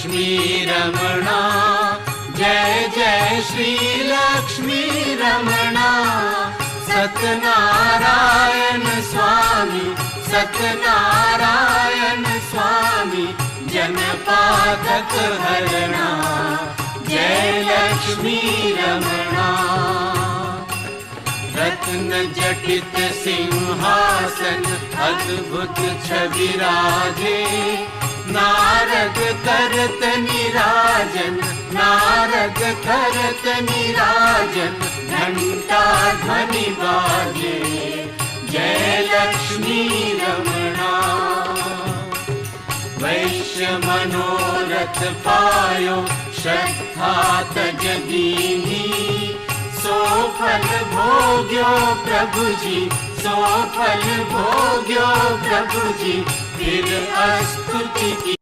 लक्ष्मी रमणा, जय जय श्री लक्ष्मी रमणा। सत्यनारायण स्वामी, सत्यनारायण स्वामी, जनपातक हरणा, जय लक्ष्मी रमणा। रत्न जटित सिंहासन अद्भुत छवि राजे, नारद करत निराजन, नारद करत निराजन, घंटा ध्वनि बाजे, जय लक्ष्मी रमणा। वैश्य मनोरथ पायो, श्रद्धा तज दीनी, सो फल भोग्यो प्रभु जी, सो फल भोग्यो प्रभु जी, फिर स्तुति की